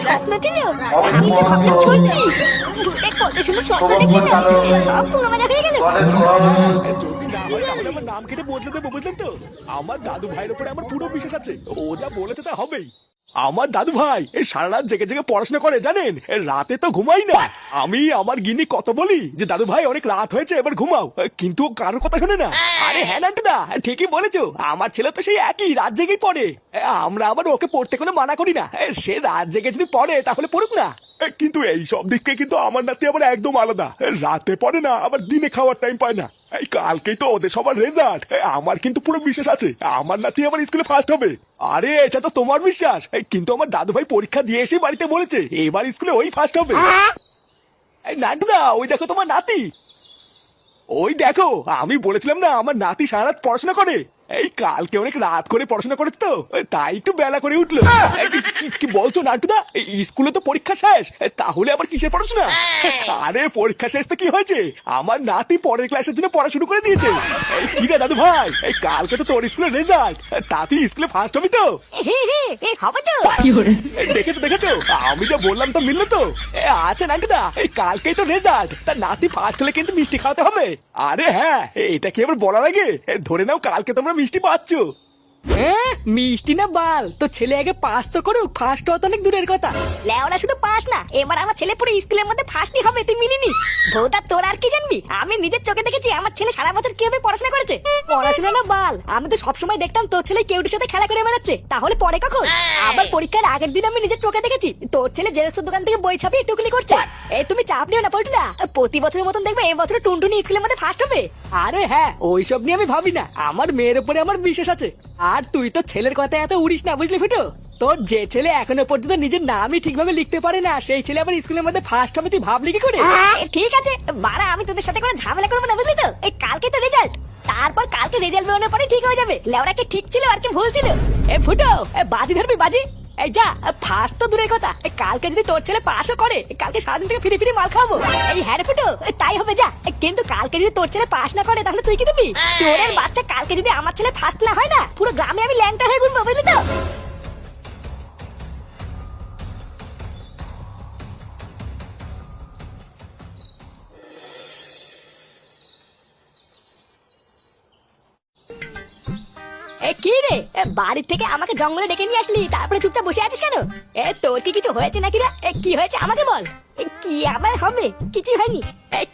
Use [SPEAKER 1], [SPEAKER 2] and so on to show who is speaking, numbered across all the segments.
[SPEAKER 1] স্বপ্ন ছিল, আমি তো ভাবলাম সত্যি। ভূতে কত সুন্দর স্বপ্ন দেখছিল, সব পুরো মাথা হয়ে গেল।
[SPEAKER 2] যদি না হয় তাহলে আমার নাম কেটে বদলে দেবো, বুঝলেন তো? আমার দাদু ভাইয়ের উপরে আমার পুরো বিশ্বাস আছে, ও যা বলেছে তা হবেই। আমার দাদু ভাই এই সারা রাত জেগে জেগে পড়াশোনা করে জানেন, রাতে তো ঘুমাই না। আমি আমার গিনি কত বলি যে দাদু ভাই অনেক রাত হয়েছে এবার ঘুমাও, কিন্তু ও কারোর কথা শোনে না। আরে হ্যাঁ নান্টুদা, ঠিকই বলেছো, আমার ছেলে তো সেই একই রাত জেগেই পড়ে। আমরা আবার ওকে পড়তে কোনো মানা করি না, সে রাত জেগে যদি পড়ে তাহলে পড়ুক না। কিন্তু এই সব দিক থেকে কিন্তু আমার নাতি আবার একদম আলাদা, রাতে পড়ে না আবার দিনে খাওয়ার টাইম পায় না। এই কালকেই তো ওদের সবার রেজাল্ট, আমার কিন্তু পুরো বিশ্বাস আছে আমার নাতি আবার স্কুলে ফার্স্ট হবে। আরে এটা তো তোমার বিশ্বাস, কিন্তু আমার দাদু ভাই পরীক্ষা দিয়ে এসে বাড়িতে বলেছে এবার স্কুলে ওই ফার্স্ট হবে। এই নান্টুদা, ওই দেখো তোমার নাতি, ওই দেখো। আমি বলেছিলাম না আমার নাতি সারা রাত পড়াশোনা করে, এই কালকে অনেক রাত করে পড়াশোনা করেছে তো তাই একটু বেলা করে উঠলো। কি বলছো নান্টুদা, স্কুলে তো পরীক্ষা শেষ, তাহলে আবার কিসের পড়াশোনা? আরে পরীক্ষা শেষ তো কি হয়েছে, আমার নাতি পরের ক্লাসের জন্য পড়া শুরু করে দিয়েছে। কি রে দাদু ভাই, এই কালকে তো তোর স্কুলের রেজাল্ট, তা তুই স্কুলে ফার্স্ট হবি তো?
[SPEAKER 1] হবে তো।
[SPEAKER 2] দেখেছো দেখেছো, আমি যা বললাম তো মিললো তো। আচ্ছা নান্টুদা, এই কালকেই তো রেজাল্ট, তার নাতি ফার্স্ট হলে কিন্তু মিষ্টি খাওয়াতে হবে। আরে হ্যাঁ, এটা কি এবার বলা লাগে? ধরে নাও কালকে তোমরা মিষ্টি পাচ্ছ।
[SPEAKER 3] মিষ্টি না বাল, তো ছেলে আগে পাস তো করুক, ফার্স্ট হওয়া তো অনেক দূরের কথা।
[SPEAKER 1] লেওরা শুধু পাস না, এবার আমার ছেলে পুরো স্কুলের মধ্যে ফার্স্টই হবে, তুই মিলিনিস। ভোদা তোর আর কি জানবি, আমি নিজের চোখে দেখেছি আমার ছেলে সারা বছর কিভাবে পড়াশোনা করেছে।
[SPEAKER 3] পড়াশোনা না বাল, আমি তো সবসময় দেখতাম তোর ছেলে কেউটির সাথে খেলা করে বেড়াচ্ছে, তাহলে পরে কখন? আবার পরীক্ষার আগের দিন আমি নিজের চোখে দেখেছি তোর ছেলে জেরক্সের দোকান থেকে বই ছাপিয়ে টুকলি করছে। এই তুমি চাপ নিও না পল্টুদা, প্রতি বছরের মতন দেখবে এই বছর টুনটুনি স্কুলের মধ্যে ফার্স্ট হবে। আরে হ্যাঁ, ওইসব নিয়ে আমি ভাবি না, আমার মেয়ের উপরে আমার বিশ্বাস আছে। আর তুই তো ছেলের কথা এত উড়িস না, বুঝলি ফুটো? তোর যে ছেলে এখনো পর্যন্ত নিজের নামই ঠিকভাবে লিখতে পারে না, সেই ছেলে আবার স্কুলের মধ্যে ফার্স্ট হবে, তুই ভাবলি কি করে?
[SPEAKER 1] ঠিক আছে বাড়া, আমি তোদের সাথে কোনো ঝামেলা করবো না, বুঝলি তো? এই কালকে তো রেজাল্ট, তারপর কালকে রেজাল্ট বেরোনোর পরে ঠিক হয়ে যাবে লেওরা কি ঠিক ছিল আর কি ভুল ছিল।
[SPEAKER 3] এ ফুটো, বাজি ধরবি বাজি। এই যা, ফার্স্ট তো দূরের কথা, কালকে যদি তোর ছেলে পাসও করে, কালকে সারাদিন থেকে ফিরে ফিরে মাল খাবো।
[SPEAKER 1] এই হ্যাঁ রে ফুটো, তাই হবে যা। কিন্তু কালকে যদি তোর ছেলে পাস না করে তাহলে তুই কি দিবি? চোরের বাচ্চা, কালকে যদি আমার ছেলে ফার্স্ট না হয় না, পুরো গ্রামে আমি ল্যাংটা হয়ে ঘুরবো, বুঝলি তো? কি রে, বাড়ি থেকে আমাকে জঙ্গলে ডেকে নিয়ে আসলি, তারপরে চুপচাপ বসে আছিস কেন? তোর কি কিছু হয়েছে নাকি রে? কি হয়েছে আমাকে বল। কি আবার হবে? কিছু হয়নি।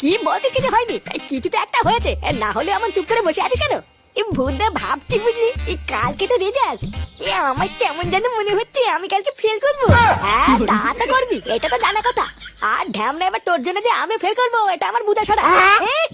[SPEAKER 1] কি বলছিস কিছু হয়নি? কিছু তো একটা হয়েছে, না হলে এমন চুপ করে বসে আছিস কেন? ভূতদা ভাবছি বুঝলি, কালকে তো রেজাল্ট, আমার কেমন যেন মনে হচ্ছে আমি কালকে ফেল করবো। হ্যাঁ তা তো করবি, এটা তো জানা কথা। আর ঢ্যামনা এবার তোর জন্য যে আমি ফেল করবো এটা আমার বুঝা ছড়া।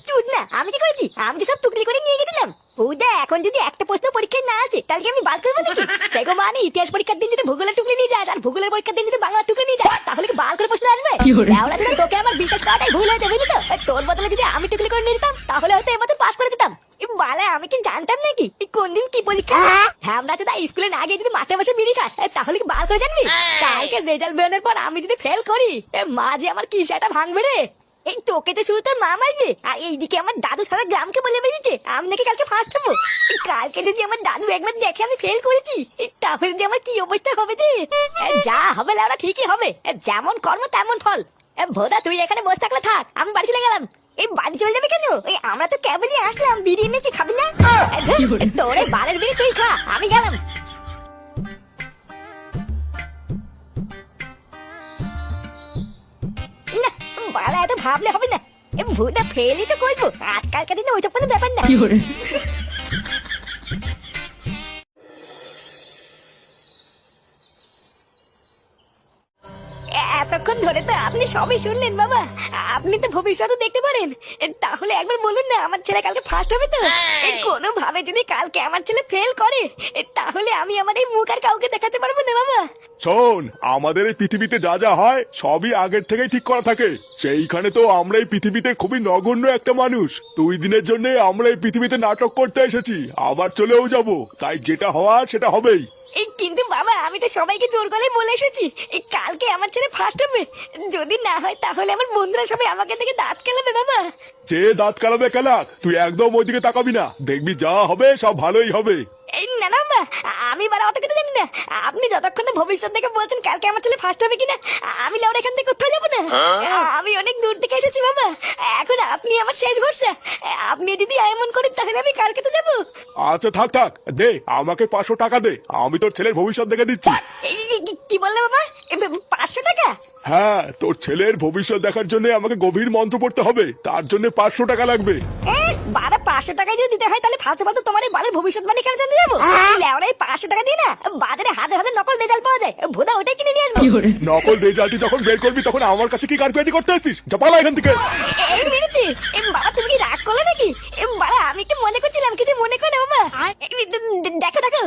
[SPEAKER 1] চুদ না, আমি কি করেছি? আমি তো সব টুকলি করে নিয়ে গেছিলাম। বুঝা এখন যদি একটা প্রশ্ন পরীক্ষায় না আসে তাহলে কি আমি বাদ করবো নাকি? দেখো মানে ইতিহাস পরীক্ষার দিন যদি ভূগোলের টুকলি নিয়ে যাস আর ভূগোলের পরীক্ষার দিন যদি বাংলা টুকলি নিয়ে যাস তাহলে কি বাদ করে প্রশ্ন আসবে? লেওড়া ছিল, তোকে আমার বিশ্বাস করাটাই ভুল হয়েছে, বুঝলি তো? তোর বদলে যদি আমি টুকলি করে নিয়ে যেতাম তাহলে হয়তো এবছর পাস করে দিতাম। বালা, আমি কি জানতাম নাকি কোন দিন কি পরীক্ষা? হ্যাঁ আমরা তাই স্কুলে না গিয়ে যদি মাঠে বসে বিড়ি খাস তাহলে কি বার করে জানবি? কালকে রেজাল্ট বেরোনোর পর আমি যদি ফেল করি, মা যে আমার কি সেটা ভাঙবে রে। এই তোকে তো শুধু তোর মা মারবে, আর এইদিকে আমার দাদু সারা গ্রামকে বলে বেরিয়েছে আমি নাকি কালকে ফার্স্ট হবো। কালকে যদি আমার দাদু একবার দেখে আমি ফেল করেছি তাহলে যে আমার কি অবস্থা হবে যে। যা হবে লাউরা ঠিকই হবে, যেমন কর্ম তেমন ফল। ভোদা তুই এখানে বসে থাকলে থাক, আমি বাড়ি চলে গেলাম। এই বাড়ি চলে যাবে কেন? এই আমরা তো কেবলই আসলাম, বিড়ি এনেছি, খাবি না? তোরে বালের বিড়ি তুই খা, আমি গেলাম। না বালা, এত ভাবলে হবে না, ভূতা ফেলই তো করবো, আজকালকার দিনে ওইসব কোনো ব্যাপার না। এতক্ষণ ধরে তো আপনি সবই শুনলেন বাবা, আপনি তো ভবিষ্যতে দেখতে পারেন, তাহলে একবার বলুন না আমার ছেলে কালকে ফার্স্ট হবে তো? কোনো ভাবে যদি কালকে আমার ছেলে ফেল করে তাহলে আমি আমার এই মুখ আর কাউকে দেখাতে পারবো না বাবা।
[SPEAKER 2] শোন, আমাদের এই পৃথিবীতে যা যা হয় সবই আগের থেকেই ঠিক করা থাকে। সেইখানে তো আমরা এই পৃথিবীতে খুবই নগণ্য একটা মানুষ, 2 দিনের জন্য আমরা এই পৃথিবীতে নাটক করতে এসেছি, আবার চলেও যাব, তাই যেটা হওয়ার সেটা হবেই।
[SPEAKER 1] কিন্তু বাবা আমি তো সবাইকে জোর গলায় বলে এসেছি কালকে আমার ছেলে ফার্স্ট হবে, যদি না হয় তাহলে আমার বন্ধুরা সবাই আমাকে দেখে দাঁত কেলাবে বাবা।
[SPEAKER 2] যে দাঁত কালাবে কেলাক, তুই একদম ওইদিকে তাকাবি না, দেখবি যা হবে সব ভালোই হবে।
[SPEAKER 1] এই না না বাবা, আমি বারা অত কিছু জানি না। আপনি যতক্ষণ না ভবিষ্যৎ থেকে বলছেন কালকে আমার ছেলে ফার্স্ট হবে কিনা, আমি লেওড়া এখান থেকে কোথাও যাবো না। আমি অনেক দূর থেকে এসেছি বাবা, এখন আপনি আমার শেষ ভরসা। আপনি যদি এমন করেন তাহলে আমি কালকে তো যাবো।
[SPEAKER 2] আচ্ছা থাক থাক, দে আমাকে 500 টাকা দে, আমি তোর ছেলের ভবিষ্যৎ দেখে দিচ্ছি।
[SPEAKER 1] কি বললে বাবা? 500 টাকা?
[SPEAKER 2] হ্যাঁ, তোর ছেলের ভবিষ্যৎ দেখার জন্য আমাকে গভীর মন্ত্র পড়তে হবে, তার জন্য 500 টাকা লাগবে।
[SPEAKER 1] বারা 500 টাকা যদি দিতে হয় তাহলে ফালতু ফালতু তোমার এই বালের ভবিষ্যৎবাণী কেন জানতে যাবো? লেওড়া এই 500 টাকা দিয়ে না বাজারে হাজার হাজার নকল রেজাল্ট পাওয়া যায়, ভোদা ওটাই কিনে নিয়ে আসবো।
[SPEAKER 2] নকল রেজাল্ট যখন বের করবি তখন আমার কাছে কি কারপিয়াজি করতে আসছিস? যা পালা এখান থেকে।
[SPEAKER 1] এই মেরেছি। বাবা তুমি কি রাগ করলে নাকি? বাবা আমি একটু মনে করছিলাম, কিছু মনে করে না বাবা। দেখো দেখো,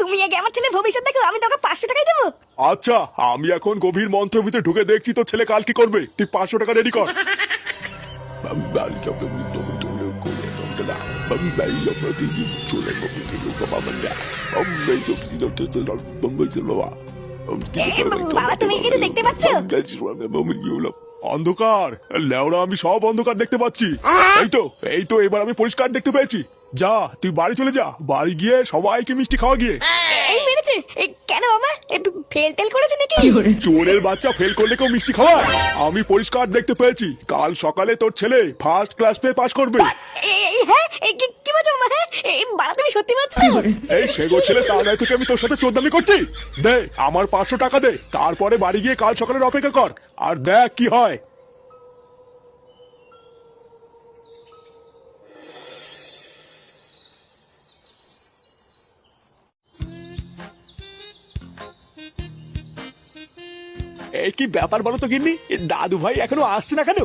[SPEAKER 1] তুমি আগে আমার ছেলের ভবিষ্যৎ দেখো, আমি তোকে 500 টাকাই দেবো।
[SPEAKER 2] আচ্ছা, আমি এখন গভীর মন্ত্রের ভিতরে ঢুকে দেখছি তোর ছেলে কাল কি করবে। তুই 500 টাকা রেডি কর।
[SPEAKER 1] বাবা তুমি কিছু দেখতে পাচ্ছ?
[SPEAKER 2] অন্ধকার লেওড়া, আমি সব অন্ধকার দেখতে পাচ্ছি। এই তো এবার আমি পরিষ্কার দেখতে পেয়েছি। যা তুই বাড়ি চলে যা, বাড়ি গিয়ে সবাইকে মিষ্টি খাওয়া গিয়ে।
[SPEAKER 1] এই মেরেছে কেন বাবা? ফেল টেল করেছে নাকি?
[SPEAKER 2] চোরের বাচ্চা ফেল করলে কেউ মিষ্টি খাওয়ায়? আমি পরিষ্কার দেখতে পেয়েছি, কাল সকালে তোর ছেলে ফার্স্ট ক্লাস পেয়ে পাস করবে।
[SPEAKER 1] হ্যাঁ কি বলছো বাবা? বাবা তুমি সত্যি বলছো?
[SPEAKER 2] এই সেগো ছেলে, তা নয় তোকে আমি তোর সাথে চোদনামি করছি। দে আমার 500 টাকা দে, তারপরে বাড়ি গিয়ে কাল সকালের অপেক্ষা কর, আর দেখ কি হয়। এই কি ব্যাপার বলো তো গিন্নি, দাদু ভাই এখনো আসছে না কেন?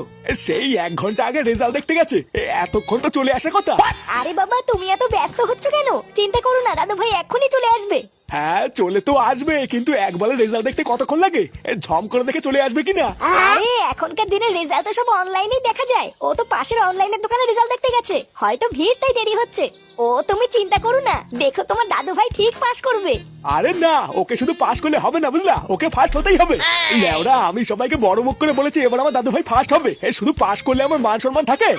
[SPEAKER 2] সেই 1 ঘন্টা আগে রেজাল্ট দেখতে গেছে, এতক্ষণ তো চলে আসার কথা।
[SPEAKER 1] আরে বাবা তুমি এত ব্যস্ত হচ্ছ কেন? চিন্তা করো না, দাদু ভাই এক্ষুনি চলে আসবে।
[SPEAKER 2] হ্যাঁ চলে তো আসবে, কিন্তু একবারে রেজাল্ট দেখতে কতক্ষণ লাগে? ঝম করে দেখে চলে আসবে কিনা?
[SPEAKER 1] আরে এখনকার দিনে রেজাল্ট তো সব অনলাইনেই দেখা যায়, ও তো পাশের অনলাইনের দোকানে রেজাল্ট দেখতে গেছে, হয়তো ভিড় তাই দেরি হচ্ছে। ও তুমি চিন্তা করো না, দেখো তোমার দাদু ভাই ঠিক পাস করবে।
[SPEAKER 2] আরে না, ওকে শুধু পাস করলে হবে না বুঝলা, ওকে ফার্স্ট হতেই হবে। লেওরা, আমি সবাইকে বড় মুখ করে বলেছি এবার আমার দাদু ভাই ফার্স্ট হবে। শুধু পাস করলে আমার মান সম্মান থাকে?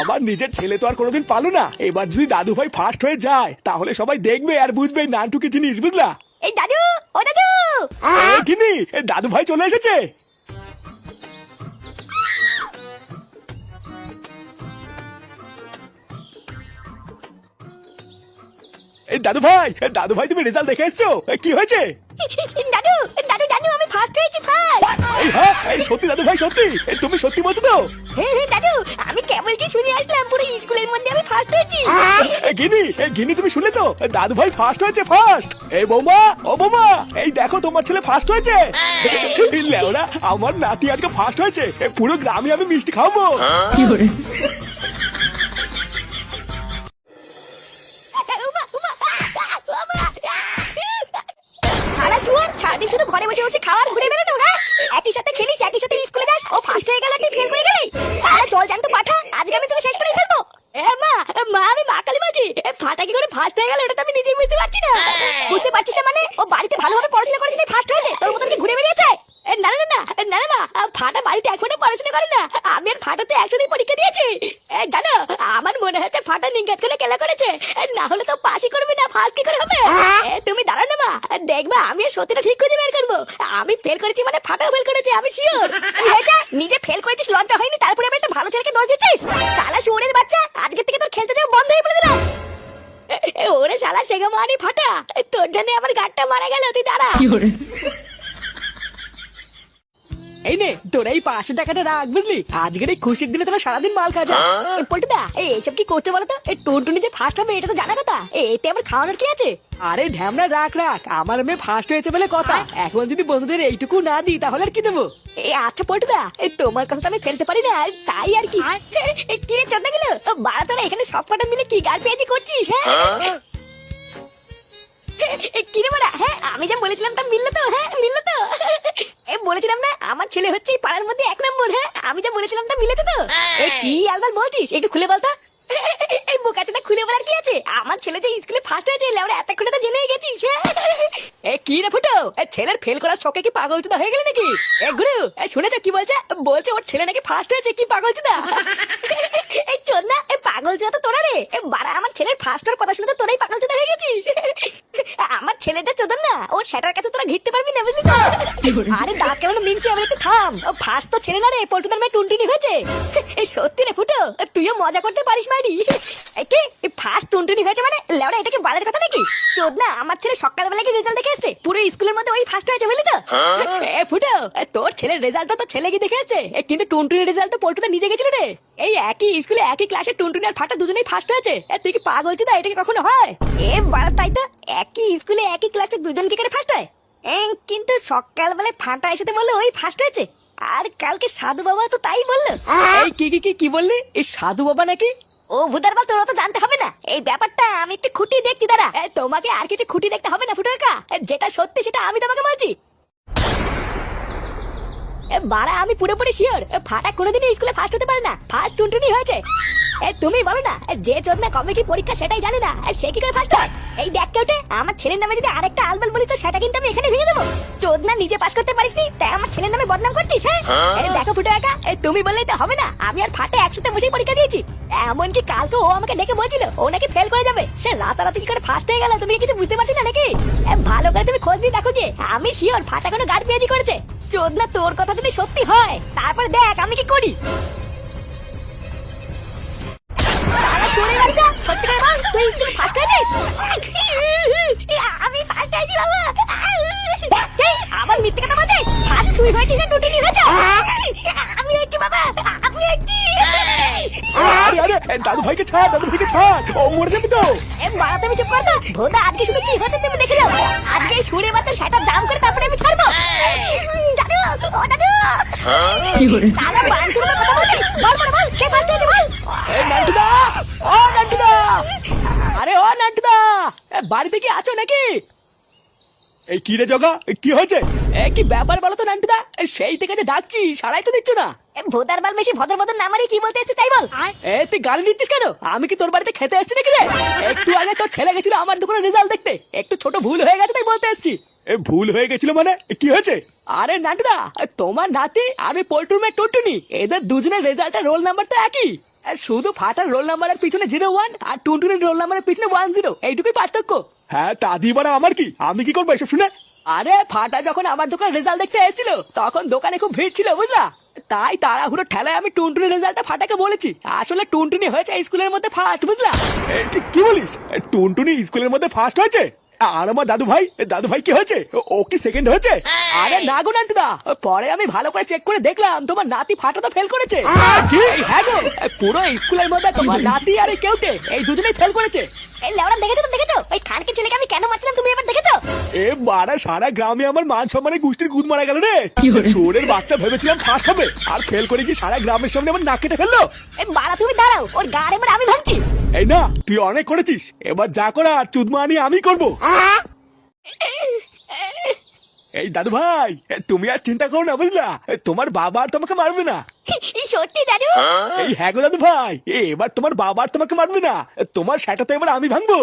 [SPEAKER 2] আমার নিজের ছেলে তো আর কোনোদিন পালো না, এবার যদি দাদু ভাই ফার্স্ট হয়ে যায় তাহলে সবাই দেখবে আর বুঝবে নানটু কি জিনিস, বুঝলা?
[SPEAKER 1] এই দাদু, ও দাদু!
[SPEAKER 2] কিনি দাদু ভাই চলে এসেছে। এই দাদু ভাই তুমি রেজাল্ট দেখে এসছো, কি হয়েছে?
[SPEAKER 1] দাদু দাদু দাদু আমি ফার্স্ট হয়েছি, ফার্স্ট!
[SPEAKER 2] এই হ্যাঁ, এই সত্যি দাদু ভাই, সত্যি? তুমি সত্যি বলছো তো?
[SPEAKER 1] হ্যাঁ দাদু, আমি কেবল কি শুনে আসলাম, পুরো স্কুলের মধ্যে আমি ফার্স্ট হয়েছি।
[SPEAKER 2] গিনি তুমি শুনলে তো, দাদু ভাই ফার্স্ট হয়েছে, ফার্স্ট। এই বৌমা, ও বৌমা, এই দেখো তোমার ছেলে ফার্স্ট হয়েছে। লেওরা, আমার নাতি আজকে ফার্স্ট হয়েছে, পুরো গ্রামে আমি মিষ্টি খাওয়াবো।
[SPEAKER 1] সারা শুয়ার সারাদিন শুধু ঘরে বসে বসে খাওয়ার ঘুরে বেড়ানো, হ্যাঁ? একই সাথে খেলিস, একই সাথে স্কুলে যাস, ও ফার্স্ট হয়ে গেল তুই ফেল করে গেলি। আরে চল জানতো পাঠা, আজকে আমি তোকে শেষ করে ফেলবো। মা আমি মা কালী বলছি, ফাটা কি করে ফার্স্ট হয়ে গেল ওটা তো আমি নিজেই বুঝতে পারছি না। বুঝতে পারছিস না মানে? ও বাড়িতে ভালোভাবে পড়াশোনা করেছে তাই ফার্স্ট হয়েছে, তোর মতন কি ঘুরে বেরিয়েছে? না না না না না, ফাটা বাড়িতে এখনো পড়াশোনা করে না, আমি আর ফাটাতে একসাথে পরীক্ষা দিয়েছি। জানো আমার মনে হচ্ছে ফাটা নিঙ্গাত করে খেলা করেছে, না হলে তো পাসই করবে না, ফার্স্ট কি করে হবে? তুমি দাঁড়ানো মা, দেখবা আমি আর সত্যিটা ঠিক খুঁজে বের করবো। আমি ফেল করেছি মানে ফাটাও ফেল করেছে, আমি শিওর। নিজে ফেল করেছিস লজ্জা হয়নি, তারপরে আমি একটা ভালো ছেলেকে দোষ দিচ্ছিস? শালা শুয়োরের বাচ্চা, আজকে থেকে তোর খেলতে যাওয়া বন্ধ হয়ে বলে দিলাম। ওরে শালা সেগা মানি ফাটা, তোর জন্য আমার গাড়টা মারা গেল, তুই দাঁড়া।
[SPEAKER 3] এই নে তোর এই 500 টাকাটা রাখ, বুঝলি? আজকের এই খুশির দিনে তোরা সারাদিন মাল খা যা।
[SPEAKER 1] পল্টুদা এইসব কি করছে বলো তো? টুনটুনি যে ফার্স্ট হবে এটা তো জানা কথা, এতে আবার খাওয়ানোর কি আছে?
[SPEAKER 3] আরে ঢ্যামনা রাখ, আমার মেয়ে ফার্স্ট হয়েছে বলে কথা, এখন যদি বন্ধুদের এইটুকু না দিই তাহলে আর কি দেবো?
[SPEAKER 1] আচ্ছা পল্টুদা, তোমার কথা তো আমি ফেলতে পারি না, তাই আর কি। কি রে চোদ্দা গেল বাড়া, তোরা এখানে সব কটা মিলে কি গাড় পেঁয়াজি করছিস? হ্যাঁ কি রে বাড়া, হ্যাঁ আমি যা বলেছিলাম তা মিললো তো? হ্যাঁ মিললো তো? বলেছিলাম না আমার ছেলে হচ্ছে এই পাড়ার মধ্যে 1 নম্বর। হ্যাঁ আমি যা বলেছিলাম তা মিলেছে তো? কি আলবাল বলছিস, একটু খুলে বলতো। এই বোকাটা খুলে বলার কি আছে? আমার ছেলে যে স্কুলে ফার্স্ট হয়েছে, আমরা এতক্ষণে তো জেনে গেছিস।
[SPEAKER 3] কি রে ফুটো, ছেলের ফেল করার শখে কি পাগল চোদা হয়ে গেলে নাকি? এ গুরু, শুনেছো কি বলছে? বলছে ওর ছেলে নাকি ফার্স্ট হয়েছে। কি পাগল চোদা?
[SPEAKER 1] এই চোদনা, এই পাগল চোদা তো তোরা রে। বাড়া, আমার ছেলের ফার্স্ট হওয়ার কথা শুনে তো তোরাই পাগল চোদা হয়ে গেছিস। আমার ছেলেটা চোদন না, ওর সেটার কাছে তোরা ঘিরতে পারবি না, বুঝলি তো? আরে দাঁত কেমন মিনছে, আমার একটু থাম। ফার্স্ট তো ছেলে না রে, পল্টুদার মেয়ে টুনটুনি হয়েছে। এই সত্যি রে ফুটো, তুইও মজা করতে পারিস মাইরি। কি ফার্স্ট টুনটুনি হয়েছে মানে? লেওড়া, এটা কি বালের কথা নাকি? চোদনা, আমার ছেলে সকালবেলা কি রেজাল্ট দেখে এসেছে, পুরো স্কুলের মধ্যে ওই ফার্স্ট হয়েছে, বুঝলি তো? এ ফুটো, তোর ছেলের রেজাল্ট তো ছেলে কি দেখে এসেছে, কিন্তু টুনটুনির রেজাল্ট তো পল্টুদা নিজে গেছিল রে। এই একই স্কুলে একই ক্লাসে টুনটুনি আর ফাটা দুজনেই ফার্স্ট হয়েছে। তুই কি পাগল চোদা? এটা কি কখনো হয়? এ বাড়া, তাই তো। একই স্কুলে একই ক্লাসে দুজন কি করে ফার্স্ট হয়? কিন্তু সকালবেলায় ফাটা এসে বললো ওই ফার্স্ট হয়েছে, আর কালকে সাধু বাবা তো তাই বললো।
[SPEAKER 3] এই কি বললি? এই সাধু বাবা নাকি?
[SPEAKER 1] ও ভুদারবাল, তোরা তো জানতে হবে না এই ব্যাপারটা। আমি একটু খুঁটি দেখছি, দাঁড়া। তোমাকে আর কিছু খুঁটি দেখতে হবে না ফুটো কাকা, যেটা সত্যি সেটা আমি তোমাকে বলছি। বাড়া, আমি পুরোপুরি শিওর ফাটা কোনোদিনই স্কুলে ফার্স্ট হতে পারে না, ফার্স্ট টুনটুনি হয়েছে। তুমি বলো না, যে চোদনা কবে কি পরীক্ষা সেটাই জানে না, সে কি করে ফার্স্ট হয়? এই দেখ কেউটে, আমার ছেলের নামে যদি আরেকটা আলবাল বলি তো সেটা কিন্তু আমি এখানে ভেঙে দেবো। চোদনা, নিজে পাস করতে পারিসনি তাই আমার ছেলের নামে বদনাম করছিস? হ্যাঁ দেখো ফুটো একা, তুমি বললেই তো হবে না। আমি আর ফাটে একসাথে বসেই পরীক্ষা দিয়েছি। এমনকি কালকে ও আমাকে ডেকে বলছিল ও নাকি ফেল করে যাবে। সে রাতারাতি কি করে ফার্স্ট হয়ে গেল, তুমি কি কিছু বুঝতে পারছি না নাকি? ভালো করে তুমি খোঁজ নিয়ে দেখো গিয়ে, আমি শিওর ফাটা কোনো গাড় পেয়েছি করেছে। চোদনা, তোর কথা যদি সত্যি হয় তারপর দেখ আমি কি করি। শালা শুনে বাচ্চা, সত্যি করে বল, তুই স্কুলে ফার্স্ট হয়েছিস? আমি ফার্স্ট হয়েছি বাবা। আবার মিথ্যে কথা বলছিস? ফার্স্ট তুই হয়েছিস না টুটুনি হয়েছে? আমি হয়েছি বাবা, আমি হয়েছি।
[SPEAKER 2] আরে আরে, দাদু ভাইকে ছাড়, দাদু ভাইকে ছাড়, ও মরে যাবে তো।
[SPEAKER 1] বাড়া, তুমি চুপ কর তো। ভোদা, আজকে শুধু কি হচ্ছে তুমি দেখে যাও। আজকে এই ছুঁড়ে মারতে সেটা জাম করে তারপরে আমি ছাড়বো। দাদু, ও দাদু। দাদা, বাঞ্চুর কথা বলছিস? বল বল বল, কে ফার্স্ট হয়েছে বল।
[SPEAKER 3] এই নান্টুদা, ও নান্টুদা, আরে ও নান্টুদা, বাড়িতে কি আছো নাকি?
[SPEAKER 2] এই কি রে জগা, কি হয়েছে?
[SPEAKER 3] কি ব্যাপার বলো তো নান্টুদা? সেই থেকে যে ডাকছি সারাই তো দিচ্ছ না।
[SPEAKER 1] ভোদার বাল, বেশি ভদ্র মতন না মারি কি বলতে এসেছিস তাই বল।
[SPEAKER 3] তুই গালি দিচ্ছিস কেন? আমি কি তোর বাড়িতে খেতে এসেছি নাকি রে? একটু আগে তোর ছেলে গেছিল আমার দোকানে রেজাল্ট দেখতে, একটু ছোট ভুল হয়ে গেছে তাই বলতে এসেছি।
[SPEAKER 2] ভুল হয়ে গেছিল মানে? কি হয়েছে?
[SPEAKER 3] আরে নান্টুদা, তোমার নাতি আর ওই পল্টুর মেয়ে টুনটুনি, এদের দুজনের রেজাল্টের রোল নাম্বার তো একই। শুধু ফাটার রোল নাম্বারের পিছনে 01 আর টুনটুনির রোল নাম্বারের পিছনে 10, এইটুকুই পার্থক্য।
[SPEAKER 2] হ্যাঁ, তা দিয়ে বাড়া আমার কি? আমি কি করবো এসব শুনে?
[SPEAKER 3] আরে ফাটা যখন আমার দোকান রেজাল্ট দেখতে এসেছিল তখন দোকানে খুব ভিড় ছিল, বুঝলা? তাই তাড়াহুড়ো ঠেলায় আমি টুনটুনির রেজাল্টটা ফাটাকে বলেছি। আসলে টুনটুনি হয়েছে স্কুলের মধ্যে ফার্স্ট, বুঝলা?
[SPEAKER 2] কি বলিস? টুনটুনি স্কুলের মধ্যে ফার্স্ট হয়েছে? আর আমার দাদু ভাই কি হয়েছে? ও কি সেকেন্ড হয়েছে?
[SPEAKER 3] আরে না গো নান্টুদা, পরে আমি ভালো করে চেক করে দেখলাম তোমার নাতি ফাটা তো ফেল করেছে।
[SPEAKER 2] কি?
[SPEAKER 3] হ্যাঁ গো, পুরো স্কুলের মধ্যে তোমার নাতি আর এই কেউটে এই দুজনেই ফেল করেছে।
[SPEAKER 1] এই লেওড়া, দেখেছো তো দেখেছো? ওই খানকে ছেলেকে আমি কেন মারছিলাম তুমি এবার দেখেছো?
[SPEAKER 2] বাড়া, সারা গ্রামে আমার মান সম্মানে গুষ্টির গুদ মারা গেল রে। চোরের বাচ্চা ভেবেছিলাম ফার্স্ট হবে, আর ফেল করে কি সারা গ্রামের সামনে আমার নাক কেটে ফেললো।
[SPEAKER 1] বাড়া, তুমি দাঁড়াও, ওর গাড় এবার আমি ভাঙছি।
[SPEAKER 2] এই না, তুই অনেক করেছিস, এবার যা করার চুদমা আনি আমি করবো। এই দাদু ভাই, তুমি আর চিন্তা করো না, বুঝলা? তোমার বাবা আর তোমাকে মারবে না।
[SPEAKER 1] সত্যি দাদু?
[SPEAKER 2] এই হ্যাঁ গো দাদু ভাই, এবার তোমার বাবা আর তোমাকে মারবে না, তোমার সেটা তো এবার আমি ভাঙবো।